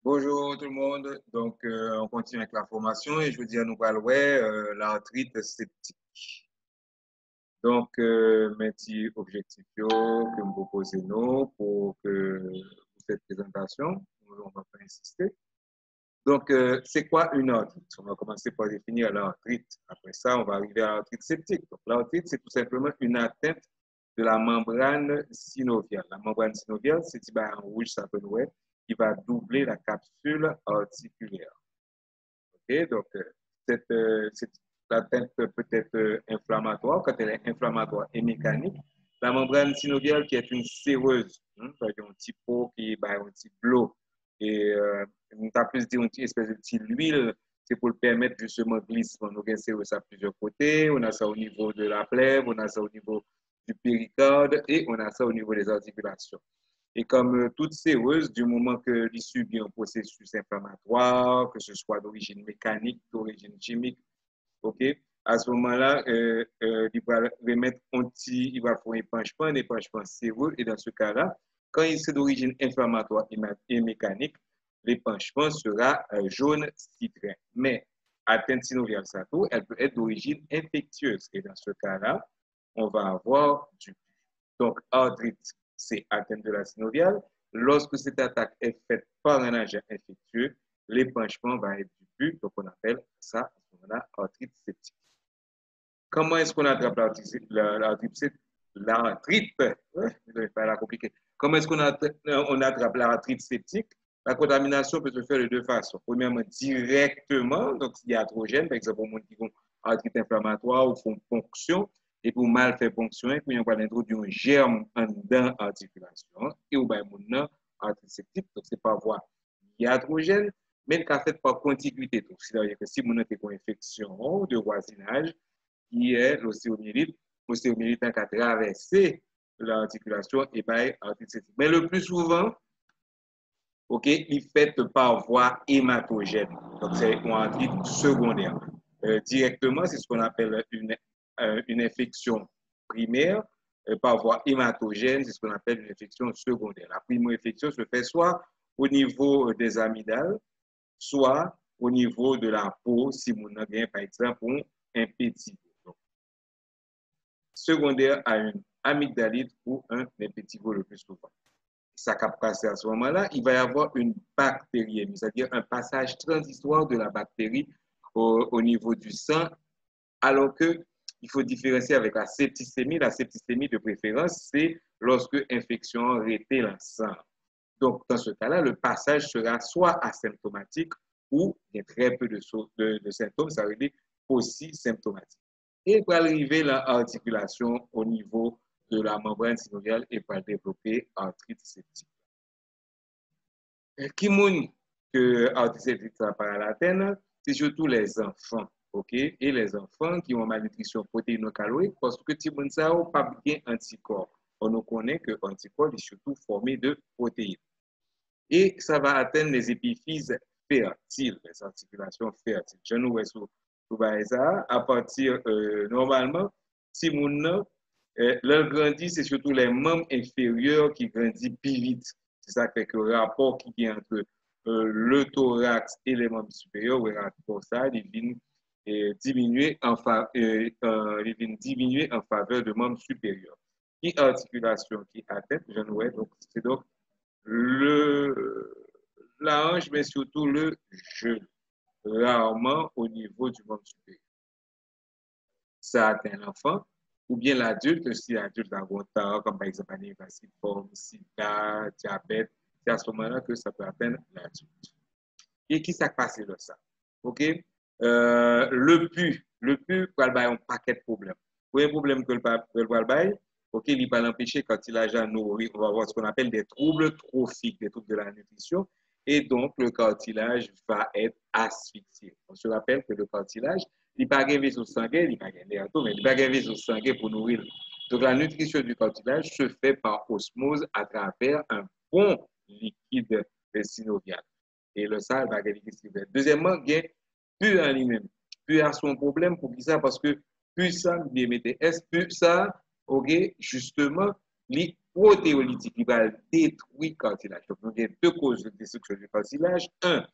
Bonjour tout le monde. Donc, on continue avec la formation et je veux dire, nous parlons l'arthrite septique. Donc, mes petits objectifs que vous proposez nous pour cette présentation, on va pas insister. Donc, c'est quoi une arthrite? On va commencer par définir l'arthrite. Après ça, on va arriver à l'arthrite septique. Donc, l'arthrite, c'est tout simplement une atteinte de la membrane synoviale. La membrane synoviale, c'est en rouge, ça peut nous être, qui va doubler la capsule articulaire. Okay? Donc, cette atteinte peut être inflammatoire. Quand elle est inflammatoire et mécanique, la membrane synoviale qui est une séreuse, un petit pot qui est un petit bloc, et on a plus dire une espèce de petite huile, c'est pour le permettre justement de glissement. Nous avons séreuse à plusieurs côtés, on a ça au niveau de la plèvre, on a ça au niveau du péricarde et on a ça au niveau des articulations. Et comme toute séreuse, du moment que l'issue subit un processus inflammatoire, que ce soit d'origine mécanique, d'origine chimique, ok, à ce moment-là, il va remettre il va faire un épanchement séreux, et dans ce cas-là, quand il est d'origine inflammatoire et mécanique, l'épanchement sera jaune citrin. Mais atteinte synoviale sato, elle peut être d'origine infectieuse, et dans ce cas-là, on va avoir du pus. Donc, arthrite, c'est atteinte de la synoviale. Lorsque cette attaque est faite par un agent infectieux, l'épanchement va être du pus, donc on appelle ça à ce moment-là arthrite septique. Comment est-ce qu'on attrape l'arthrite? L'arthrite, pas la compliqué. Comment est-ce qu'on attrape l'arthrite septique? La contamination peut se faire de deux façons. Premièrement, directement, donc s'il y a iatrogène, par exemple, pour les gens qui ont arthrite inflammatoire ou font ponction, et pour mal faire ponction, puis on va introduire un germe dans l'articulation, et on va avoir arthrite septique, donc c'est pas voie iatrogène, mais qu'a fait par contiguïté. Donc, c'est-à-dire que si on a une infection de voisinage, qui est l'ostéomyélite, l'ostéomyélite qui a traversé l'articulation et bien arthrite septique. Mais le plus souvent, ok, il fait par voie hématogène. Donc, c'est une arthrite secondaire. Directement, c'est ce qu'on appelle une infection primaire. Par voie hématogène, c'est ce qu'on appelle une infection secondaire. La première infection se fait soit au niveau des amygdales, soit au niveau de la peau, si on a bien, par exemple, un petit. Secondaire à une amygdalite ou un impétigo le plus souvent. Ça va passer à ce moment-là, il va y avoir une bactériémie, c'est-à-dire un passage transitoire de la bactérie au niveau du sang, alors que il faut différencier avec la septicémie. La septicémie de préférence, c'est lorsque l'infection a arrêté le sang. Donc, dans ce cas-là, le passage sera soit asymptomatique ou il y a très peu de symptômes, ça veut dire aussi symptomatique. Et pour arriver à l'articulation au niveau de la membrane synoviale et pour développer arthrite septique. Qui moun que arthrite septique ça par la tête, c'est surtout les enfants, ok? Et les enfants qui ont malnutrition protéino-calorique parce que ti moun ça ou pas bien anticorps. On nous connaît que l'anticorps est surtout formé de protéines. Et ça va atteindre les épiphyses fertiles, les articulations fertiles. Je nous vois sur ça à partir, normalement, si mon leur grandit, c'est surtout les membres inférieurs qui grandissent plus vite. C'est ça qui fait que le rapport qui est entre le thorax et les membres supérieurs, le rapport ça, il vient diminuer en faveur de membres supérieurs. Qui articulation qui atteint, je nous vois, donc c'est donc la hanche, mais surtout le genou, rarement au niveau du membre supérieur. Ça atteint l'enfant, ou bien l'adulte, si l'adulte a un retard, comme par exemple anémie falciforme, sida, diabète, c'est à ce moment-là que ça peut atteindre l'adulte. Et qui s'est passé de ça? OK? Le pu peut avoir un paquet de problèmes. Pour un problème que le va OK, il va l'empêcher quand il a déjà nourri, on va voir ce qu'on appelle des troubles trophiques, des troubles de la nutrition, et donc le cartilage va être asphyxié. On se rappelle que le cartilage, il n'y a pas de vaisseau sanguin, il n'y a pas de nerf, mais il n'y a pas de vaisseau sanguin pour nourrir. Donc la nutrition du cartilage se fait par osmose à travers un bon liquide synovial. Et le sang va être liquide. Deuxièmement, il y a pu en lui-même. Pu a son problème pour ça, parce que pu ça, bien mettez S, pu ça, ok, justement, il protéolytique qui va détruire le cartilage. Donc, il y a deux causes de destruction du cartilage. Un,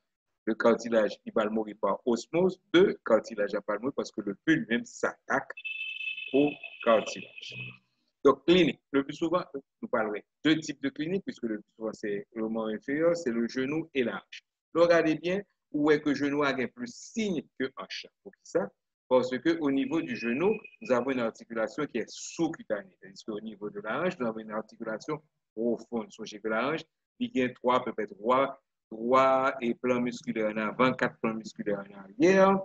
le cartilage il va mourir par osmose. Deux, le cartilage va pas mourir parce que le pus lui-même s'attaque au cartilage. Donc, clinique. Le plus souvent, nous parlerons deux types de cliniques, puisque le plus souvent, c'est le membre inférieur, c'est le genou et la hanche. Regardez bien où est que le genou a plus signe que hanche. Pour ça, parce qu'au niveau du genou, nous avons une articulation qui est sous-cutanée. Tandis qu'au niveau de la hanche, nous avons une articulation profonde. Songez que la hanche, il y a trois, peut-être trois et plans musculaires en avant, quatre plans musculaires en arrière.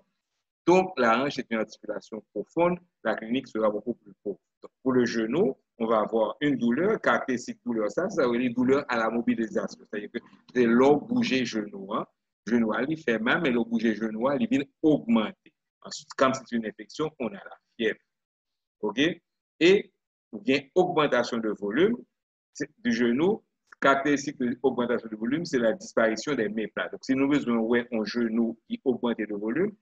Donc, la hanche est une articulation profonde. La clinique sera beaucoup plus profonde. Pour le genou, on va avoir une douleur, caractéristique douleur, ça veut dire une douleur à la mobilisation. C'est-à-dire que c'est l'eau bouger le genou. Hein. Le genou, il fait mal, mais l'eau bouger le genou, il vient augmenter. Ensuite, comme c'est une infection, on a la fièvre. OK? Et bien, augmentation de volume du genou. Caractéristique de l'augmentation de volume, c'est la disparition des méplats. Donc, si nous besoin un genou qui augmente de volume,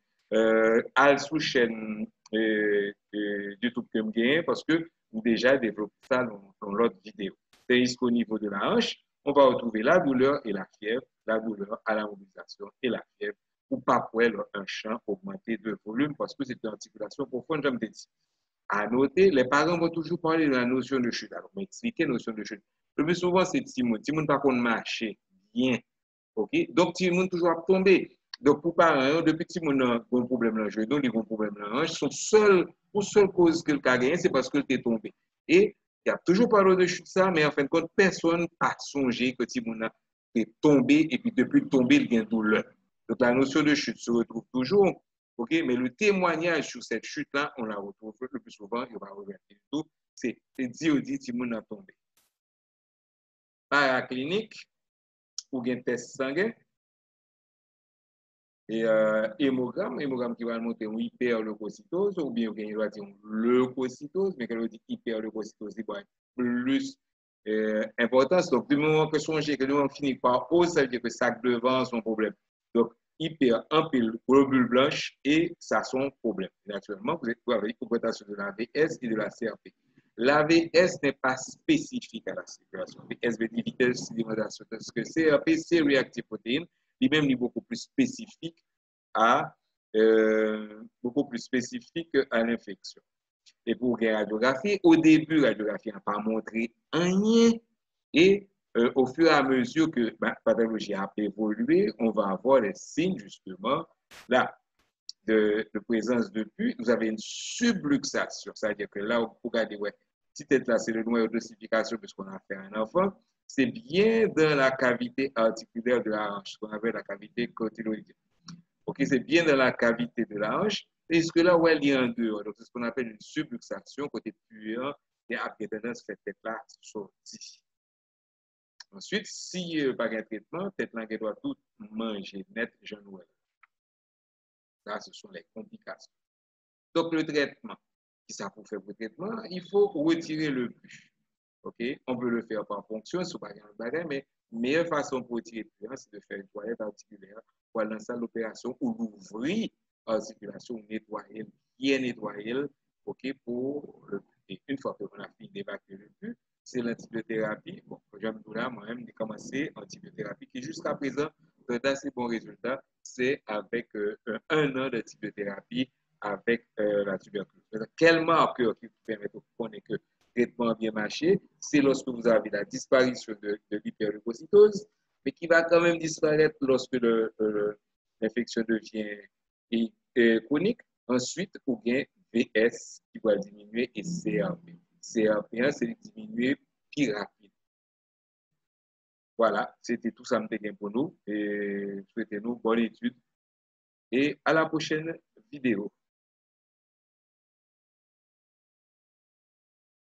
à sous chaîne YouTube que je gagne parce que nous déjà développé ça dans l'autre vidéo. C'est qu'au niveau de la hanche, on va retrouver la douleur et la fièvre, la douleur à la mobilisation et la fièvre, ou pas pour un champ augmenté de volume parce que c'est une articulation profonde, j'aime dit. À noter, les parents vont toujours parler de la notion de chute. Alors, m'expliquer la notion de chute. Le plus souvent, c'est Timon. Timon pas qu'on marcher bien. OK? Donc, Timon toujours à tomber. Donc, pour parents, depuis que Timon a un problème dans le genou, il a un problème dans la hanche, son seul cause que le cas gagné, c'est parce qu'il est tombé. Et il y a toujours parlé de chute ça, mais en fin de compte, personne n'a songé que Timon a tombé et puis depuis tomber, il y a une douleur. Donc, la notion de chute se retrouve toujours. OK, mais le témoignage sur cette chute-là, on la retrouve le plus souvent, il va regarder tout, c'est dit ou dit, Timoun a tombé. Paraclinique, ou bien test sanguin, et hémogramme qui va montrer une hyperleucocytose, ou bien il va dire une leucocytose, mais quand on dit hyperleucocytose, il va être plus importance. Donc, du moment que songer que nous on finit par O, ça veut dire que ça devant son problème. Donc, hyper un pile globule blanche et ça son problème. Naturellement, vous êtes avec augmentation de la VS et de la CRP. La VS n'est pas spécifique à la circulation. VS veut dire vitesse de sédimentation. Parce que CRP, c'est réactive protéine, lui-même est beaucoup plus spécifique à l'infection. Et pour la radiographie, au début, la radiographie n'a pas montré rien. Et au fur et à mesure que la pathologie a évolué, on va avoir les signes, justement, là, de présence de pus. Vous avez une subluxation, c'est-à-dire que là, vous regardez, ouais, si tête là, c'est le noyau d'ossification, puisqu'on a fait un enfant, c'est bien dans la cavité articulaire de la hanche, ce qu'on appelle la cavité cotyloïdienne. OK, c'est bien dans la cavité de la hanche. Et ce que là où elle est en dehors, donc c'est ce qu'on appelle une subluxation, côté puant, et après tendance fait tête là sortie. Ensuite, si pas un traitement, tête là doit tout manger net, genou. Ça, ce sont les complications. Donc le traitement, qui ça pour faire le traitement, il faut retirer le pus. OK, on peut le faire par fonction, c'est pas un bagage, mais la meilleure façon pour retirer le pus, c'est de faire une toilette articulaire pour lancer l'opération ou l'ouvrir articulation, nettoyer, bien nettoyer, OK, pour le pus. Et une fois qu'on a fini d'évacuer le pus, c'est l'antibiothérapie. Bon, j'aime tout là, moi-même, j'ai commencé l'antibiothérapie qui jusqu'à présent donne d'assez bons résultats. C'est avec un an d'antibiothérapie avec la tuberculose. Quel marqueur qui vous permet de connaître que le traitement a bien marché, c'est lorsque vous avez la disparition de l'hyperleucocytose, mais qui va quand même disparaître lorsque l'infection devient chronique. Ensuite, ou bien VS qui va diminuer et CRP. CRP1, c'est diminuer plus rapide. Voilà, c'était tout ça pour nous. Et souhaitez-nous bonne étude et à la prochaine vidéo.